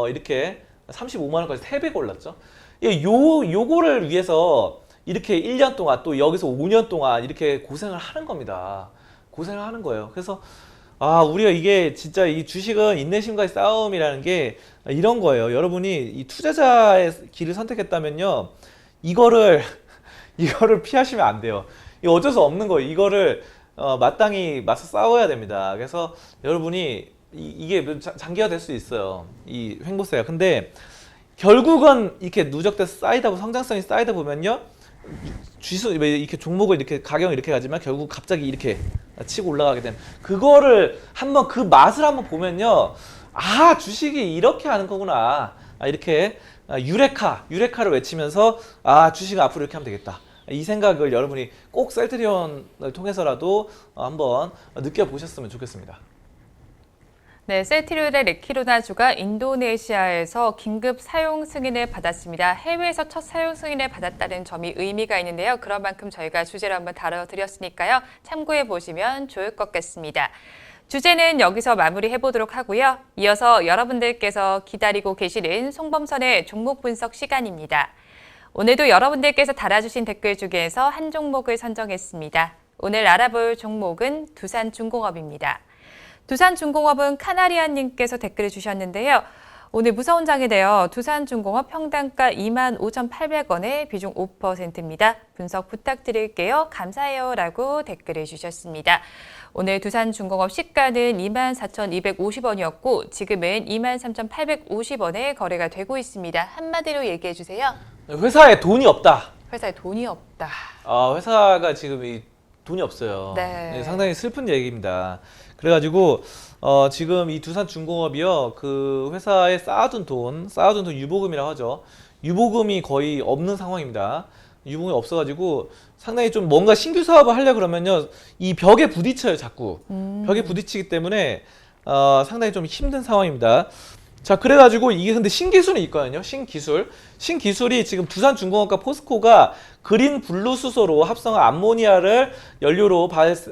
이렇게 35만 원까지 3배가 올랐죠. 요거를 위해서 이렇게 1년 동안 또 여기서 5년 동안 이렇게 고생을 하는 겁니다. 고생을 하는 거예요. 그래서 우리가 이게 진짜 이 주식은 인내심과의 싸움이라는 게 이런 거예요. 여러분이 이 투자자의 길을 선택했다면요. 이거를 피하시면 안 돼요. 이거 어쩔 수 없는 거예요. 이거를 마땅히 맞서 싸워야 됩니다. 그래서 여러분이 이게 장기화 될 수 있어요. 이 횡보세가. 근데 결국은 이렇게 누적돼서 쌓이다 보면 성장성이 쌓이다 보면요. 이렇게 종목을 이렇게 가격을 이렇게 가지만 결국 갑자기 이렇게 치고 올라가게 되는 그거를 한번 그 맛을 한번 보면요. 주식이 이렇게 하는 거구나. 이렇게 유레카를 외치면서 주식은 앞으로 이렇게 하면 되겠다. 이 생각을 여러분이 꼭 셀트리온을 통해서라도 한번 느껴보셨으면 좋겠습니다. 네, 셀트리온의 레키로나주가 인도네시아에서 긴급 사용 승인을 받았습니다. 해외에서 첫 사용 승인을 받았다는 점이 의미가 있는데요. 그런 만큼 저희가 주제를 한번 다뤄드렸으니까요. 참고해 보시면 좋을 것 같습니다. 주제는 여기서 마무리해 보도록 하고요. 이어서 여러분들께서 기다리고 계시는 송범선의 종목 분석 시간입니다. 오늘도 여러분들께서 달아주신 댓글 중에서 한 종목을 선정했습니다. 오늘 알아볼 종목은 두산중공업입니다. 두산중공업은 카나리안님께서 댓글을 주셨는데요. 오늘 무서운 장이네요. 두산중공업 평단가 25,800원에 비중 5%입니다. 분석 부탁드릴게요. 감사해요. 라고 댓글을 주셨습니다. 오늘 두산중공업 시가는 24,250원이었고 지금은 23,850원에 거래가 되고 있습니다. 한마디로 얘기해 주세요. 회사에 돈이 없다. 회사에 돈이 없다. 회사가 지금 돈이 없어요. 네. 상당히 슬픈 얘기입니다. 그래가지고 지금 이 두산중공업이요, 그 회사에 쌓아둔 돈 유보금이라고 하죠. 유보금이 거의 없는 상황입니다. 유봉이 없어가지고 상당히 좀 뭔가 신규 사업을 하려 그러면요 이 벽에 부딪혀요 자꾸. 벽에 부딪히기 때문에 상당히 좀 힘든 상황입니다. 자, 그래가지고 이게 근데 신기술이 있거든요. 신기술이 지금 두산중공업과 포스코가 그린 블루 수소로 합성한 암모니아를 연료로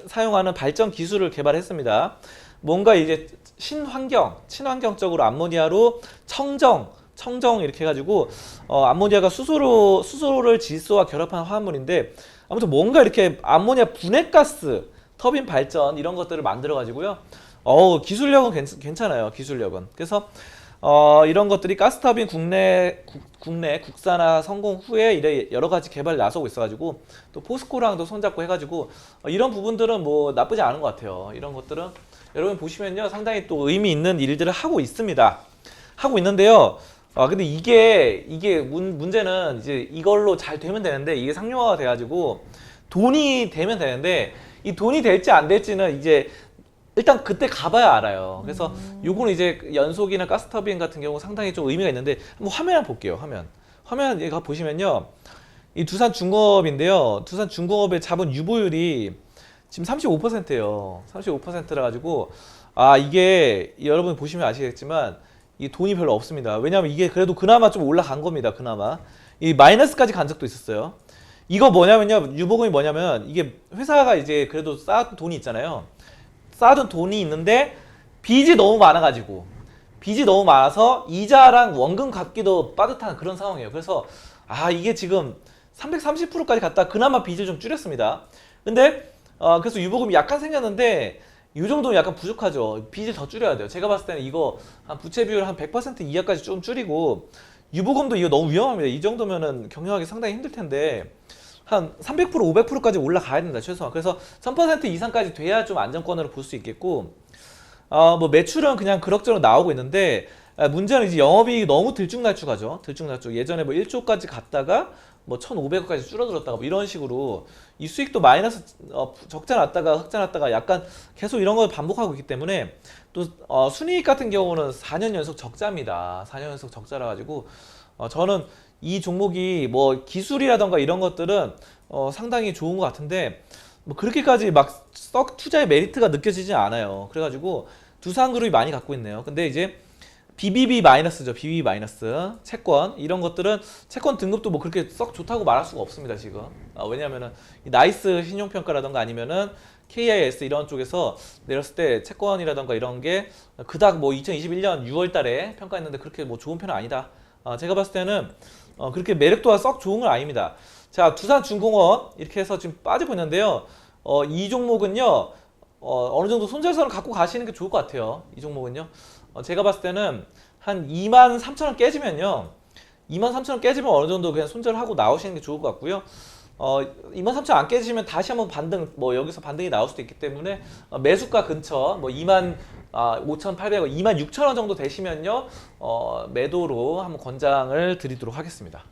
사용하는 발전 기술을 개발했습니다. 뭔가 이제 친환경적으로 암모니아로 청정 이렇게 해가지고 암모니아가 수소를 질소와 결합한 화합물인데 아무튼 뭔가 이렇게 암모니아 분해가스 터빈 발전 이런 것들을 만들어 가지고요. 기술력은 괜찮아요. 기술력은. 그래서 이런 것들이 가스터빈 국산화 성공 후에 이래 여러 가지 개발 나서고 있어가지고 또 포스코랑도 손잡고 해가지고 이런 부분들은 뭐 나쁘지 않은 것 같아요. 이런 것들은 여러분 보시면요 상당히 또 의미 있는 일들을 하고 있습니다. 하고 있는데요. 근데 이게 문제는 이제 이걸로 잘 되면 되는데 이게 상용화가 돼가지고 돈이 되면 되는데 이 돈이 될지 안 될지는 이제 일단 그때 가봐야 알아요. 그래서 요거는 이제 연속이나 가스터빈 같은 경우 상당히 좀 의미가 있는데 한번 화면 볼게요. 화면 얘가 보시면요. 이 두산중공업인데요. 두산중공업의 자본 유보율이 지금 35%예요. 35%라 가지고 이게 여러분 보시면 아시겠지만 이 돈이 별로 없습니다. 왜냐하면 이게 그래도 그나마 좀 올라간 겁니다. 그나마 이 마이너스까지 간 적도 있었어요. 이거 뭐냐면요. 유보금이 뭐냐면 이게 회사가 이제 그래도 쌓은 돈이 있잖아요. 쌓아둔 돈이 있는데 빚이 너무 많아서 이자랑 원금 갚기도 빠듯한 그런 상황이에요. 그래서 이게 지금 330%까지 갔다 그나마 빚을 좀 줄였습니다. 근데 그래서 유보금이 약간 생겼는데 이 정도는 약간 부족하죠. 빚을 더 줄여야 돼요. 제가 봤을 때는 이거 한 부채 비율 한 100% 이하까지 좀 줄이고 유보금도 이거 너무 위험합니다. 이 정도면은 경영하기 상당히 힘들 텐데 한 300%, 500%까지 올라가야 된다 최소한. 그래서 1000% 이상까지 돼야 좀 안정권으로 볼 수 있겠고 뭐 매출은 그냥 그럭저럭 나오고 있는데 문제는 이제 영업이익이 너무 들쭉날쭉하죠. 예전에 뭐 1조까지 갔다가 뭐 1,500억까지 줄어들었다가 뭐 이런 식으로 이 수익도 마이너스 적자 났다가 흑자 났다가 약간 계속 이런 걸 반복하고 있기 때문에 또 순이익 같은 경우는 4년 연속 적자입니다. 4년 연속 적자라 가지고 저는 이 종목이 뭐 기술이라던가 이런 것들은 상당히 좋은 것 같은데 뭐 그렇게까지 막 썩 투자의 메리트가 느껴지지 않아요. 그래가지고 두산그룹이 많이 갖고 있네요. 근데 이제 BBB 마이너스죠. BBB 마이너스 채권 이런 것들은 채권 등급도 뭐 그렇게 썩 좋다고 말할 수가 없습니다 지금. 왜냐하면은 나이스 신용평가라던가 아니면은 KIS 이런 쪽에서 내렸을 때 채권이라던가 이런 게 그닥 뭐 2021년 6월달에 평가했는데 그렇게 뭐 좋은 편은 아니다. 제가 봤을 때는 그렇게 매력도가 썩 좋은 건 아닙니다. 자, 두산중공업 이렇게 해서 지금 빠지고 있는데요. 이 종목은요. 어느 정도 손절선을 갖고 가시는 게 좋을 것 같아요. 이 종목은요. 제가 봤을 때는 한 23,000원 깨지면요. 23,000원 깨지면 어느 정도 그냥 손절하고 나오시는 게 좋을 것 같고요. 23,000원 안 깨지면 다시 한번 반등, 뭐 여기서 반등이 나올 수도 있기 때문에 매수가 근처 뭐 25,800원, 26,000원 정도 되시면요. 매도로 한번 권장을 드리도록 하겠습니다.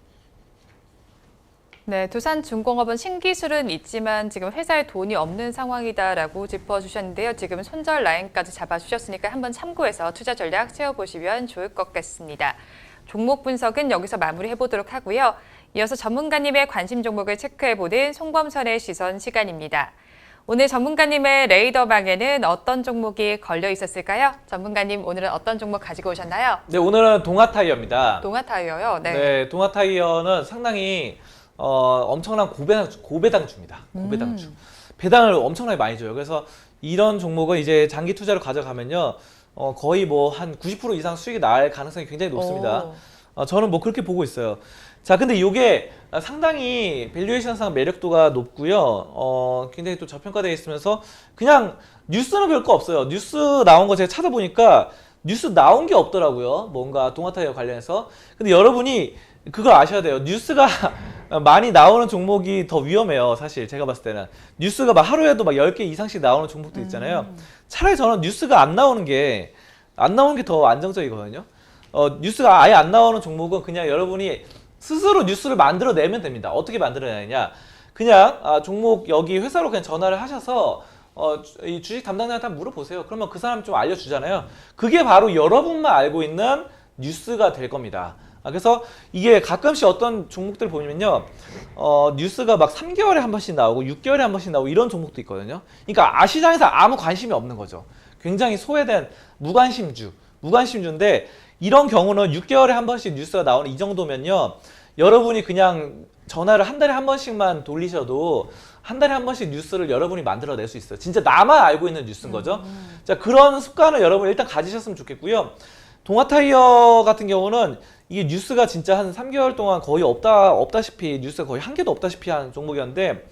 네, 두산중공업은 신기술은 있지만 지금 회사에 돈이 없는 상황이다라고 짚어주셨는데요. 지금 손절 라인까지 잡아주셨으니까 한번 참고해서 투자 전략 세워보시면 좋을 것 같습니다. 종목 분석은 여기서 마무리해보도록 하고요. 이어서 전문가님의 관심 종목을 체크해보는 송범선의 시선 시간입니다. 오늘 전문가님의 레이더망에는 어떤 종목이 걸려 있었을까요? 전문가님 오늘은 어떤 종목 가지고 오셨나요? 네, 오늘은 동아타이어입니다. 동아타이어요? 네. 네, 동아타이어는 상당히 엄청난 고배당주입니다. 고배당주. 배당을 엄청나게 많이 줘요. 그래서 이런 종목은 이제 장기 투자로 가져가면요. 거의 뭐 한 90% 이상 수익이 날 가능성이 굉장히 높습니다. 저는 뭐 그렇게 보고 있어요. 자, 근데 이게 상당히 밸류에이션상 매력도가 높고요. 굉장히 또 저평가되어 있으면서 그냥 뉴스는 별거 없어요. 뉴스 나온 거 제가 찾아보니까 뉴스 나온 게 없더라고요. 뭔가 동아타이어 관련해서. 근데 여러분이 그걸 아셔야 돼요. 뉴스가 많이 나오는 종목이 더 위험해요. 사실 제가 봤을 때는 뉴스가 막 하루에도 막 10개 이상씩 나오는 종목도 있잖아요. 차라리 저는 뉴스가 안 나오는 게 더 안정적이거든요. 뉴스가 아예 안 나오는 종목은 그냥 여러분이 스스로 뉴스를 만들어내면 됩니다. 어떻게 만들어내느냐? 그냥 종목 여기 회사로 그냥 전화를 하셔서 이 주식 담당자한테 한번 물어보세요. 그러면 그 사람 좀 알려주잖아요. 그게 바로 여러분만 알고 있는 뉴스가 될 겁니다. 그래서 이게 가끔씩 어떤 종목들 보면요, 뉴스가 막 3개월에 한 번씩 나오고 6개월에 한 번씩 나오고 이런 종목도 있거든요. 그러니까 시장에서 아무 관심이 없는 거죠. 굉장히 소외된 무관심주인데 이런 경우는 6개월에 한 번씩 뉴스가 나오는 이 정도면요, 여러분이 그냥 전화를 한 달에 한 번씩만 돌리셔도 한 달에 한 번씩 뉴스를 여러분이 만들어낼 수 있어요. 진짜 나만 알고 있는 뉴스인 거죠. 자, 그런 습관을 여러분 일단 가지셨으면 좋겠고요. 동아타이어 같은 경우는 이게 뉴스가 진짜 한 3개월 동안 거의 없다시피 뉴스가 거의 한 개도 없다시피 하는 종목이었는데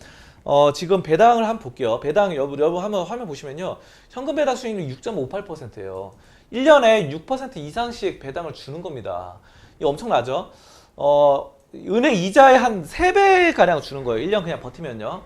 지금 배당을 한번 볼게요. 배당 여러분 한번 화면 보시면요. 현금 배당 수익률 6.58%예요. 1년에 6% 이상씩 배당을 주는 겁니다. 이거 엄청나죠? 은행 이자의 한 3배가량 주는 거예요. 1년 그냥 버티면요.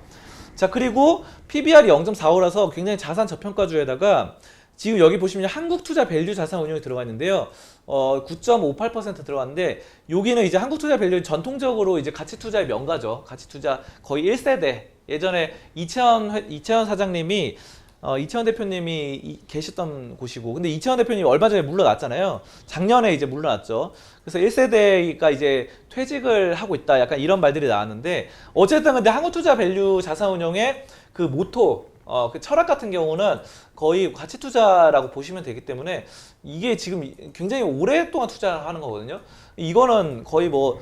자, 그리고 PBR이 0.45라서 굉장히 자산 저평가주에다가 지금 여기 보시면 한국투자 밸류 자산운용이 들어가 있는데요. 9.58% 들어갔는데 여기는 이제 한국투자밸류 전통적으로 이제 가치투자의 명가죠. 가치투자 거의 1세대. 예전에 이채원 사장님이 이채원 대표님이 계셨던 곳이고, 근데 이채원 대표님이 얼마 전에 물러났잖아요. 작년에 이제 물러났죠. 그래서 1세대가 이제 퇴직을 하고 있다. 약간 이런 말들이 나왔는데, 어쨌든 근데 한국투자밸류 자산운용의 그 모토, 그 철학 같은 경우는 거의 가치 투자라고 보시면 되기 때문에 이게 지금 굉장히 오랫동안 투자하는 거거든요. 이거는 거의 뭐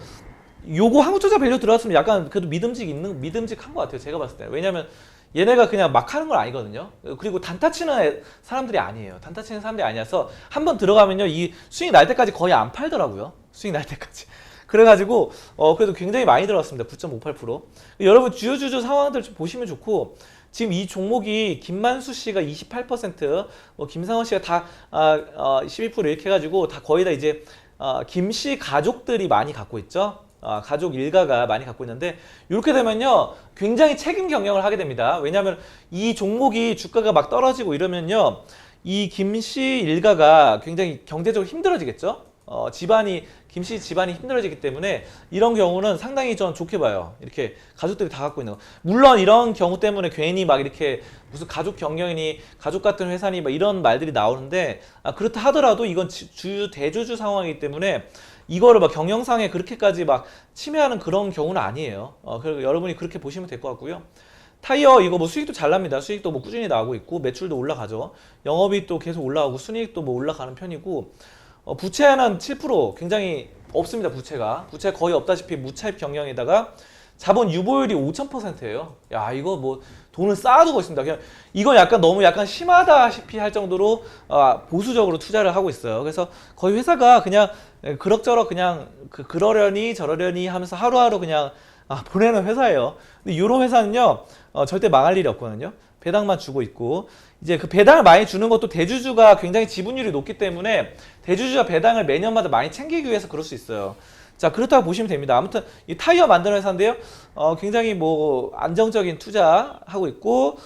요거 한국투자 밸류 들어갔으면 약간 그래도 믿음직한 것 같아요. 제가 봤을 때. 왜냐면 얘네가 그냥 막 하는 건 아니거든요. 그리고 단타 치는 사람들이 아니에요. 단타 치는 사람들이 아니라서 한번 들어가면요, 이 수익 날 때까지 거의 안 팔더라고요. 수익 날 때까지. 그래가지고 그래도 굉장히 많이 들어갔습니다. 9.58%. 여러분 주요 상황들 좀 보시면 좋고, 지금 이 종목이 김만수 씨가 28%, 김상원 씨가 다 12% 이렇게 해가지고 다 거의 다 이제 김씨 가족들이 많이 갖고 있죠. 가족 일가가 많이 갖고 있는데, 이렇게 되면요 굉장히 책임 경영을 하게 됩니다. 왜냐하면 이 종목이 주가가 막 떨어지고 이러면요, 이 김씨 일가가 굉장히 경제적으로 힘들어지겠죠. 김씨 집안이 힘들어지기 때문에 이런 경우는 상당히 전 좋게 봐요. 이렇게 가족들이 다 갖고 있는 거. 물론 이런 경우 때문에 괜히 막 이렇게 무슨 가족 경영이니 가족 같은 회사니 막 이런 말들이 나오는데, 그렇다 하더라도 이건 대주주 상황이기 때문에 이거를 막 경영상에 그렇게까지 막 침해하는 그런 경우는 아니에요. 그리고 여러분이 그렇게 보시면 될 것 같고요. 타이어 이거 뭐 수익도 잘 납니다. 수익도 뭐 꾸준히 나오고 있고 매출도 올라가죠. 영업이 또 계속 올라가고 순이익도 뭐 올라가는 편이고, 부채는 7% 굉장히 없습니다. 부채가 거의 없다시피 무차입 경영에다가 자본 유보율이 5,000%예요. 야, 이거 뭐 돈을 쌓아두고 있습니다. 그냥 이건 약간 너무 약간 심하다시피 할 정도로 보수적으로 투자를 하고 있어요. 그래서 거의 회사가 그냥 그럭저럭 그냥 그러려니 저러려니 하면서 하루하루 그냥 보내는 회사예요. 근데 이런 회사는요 절대 망할 일이 없거든요. 배당만 주고 있고, 이제 그 배당을 많이 주는 것도 대주주가 굉장히 지분율이 높기 때문에 대주주가 배당을 매년마다 많이 챙기기 위해서 그럴 수 있어요. 자, 그렇다고 보시면 됩니다. 아무튼 이 타이어 만드는 회사인데요, 굉장히 뭐 안정적인 투자하고 있고,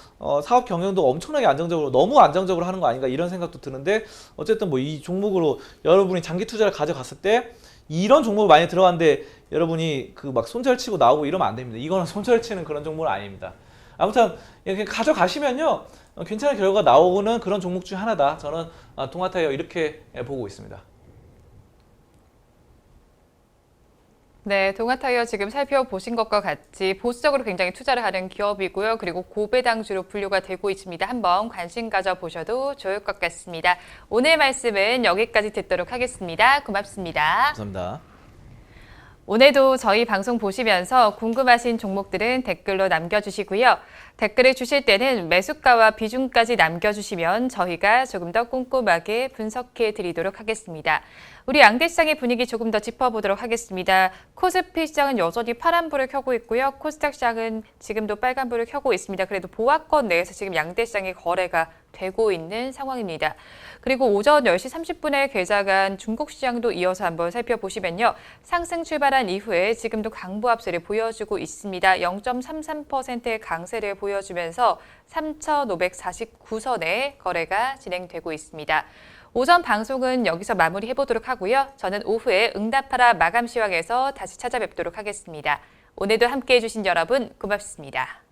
사업 경영도 엄청나게 안정적으로, 너무 안정적으로 하는 거 아닌가 이런 생각도 드는데, 어쨌든 뭐 이 종목으로 여러분이 장기 투자를 가져갔을 때 이런 종목을 많이 들어갔는데 여러분이 그 막 손절치고 나오고 이러면 안 됩니다. 이거는 손절치는 그런 종목은 아닙니다. 아무튼 이렇게 가져가시면요 괜찮은 결과가 나오는 그런 종목 중 하나다. 저는 동아타이어 이렇게 보고 있습니다. 네, 동아타이어 지금 살펴보신 것과 같이 보수적으로 굉장히 투자를 하는 기업이고요. 그리고 고배당주로 분류가 되고 있습니다. 한번 관심 가져보셔도 좋을 것 같습니다. 오늘 말씀은 여기까지 듣도록 하겠습니다. 고맙습니다. 감사합니다. 오늘도 저희 방송 보시면서 궁금하신 종목들은 댓글로 남겨주시고요. 댓글을 주실 때는 매수가와 비중까지 남겨주시면 저희가 조금 더 꼼꼼하게 분석해 드리도록 하겠습니다. 우리 양대시장의 분위기 조금 더 짚어보도록 하겠습니다. 코스피 시장은 여전히 파란불을 켜고 있고요. 코스닥 시장은 지금도 빨간불을 켜고 있습니다. 그래도 보합권 내에서 지금 양대시장의 거래가 되고 있는 상황입니다. 그리고 오전 10시 30분에 개장한 중국시장도 이어서 한번 살펴보시면요. 상승 출발한 이후에 지금도 강보 합세를 보여주고 있습니다. 0.33%의 강세를 보여주면서 3,549선의 거래가 진행되고 있습니다. 오전 방송은 여기서 마무리해보도록 하고요. 저는 오후에 응답하라 마감 시황에서 다시 찾아뵙도록 하겠습니다. 오늘도 함께해 주신 여러분 고맙습니다.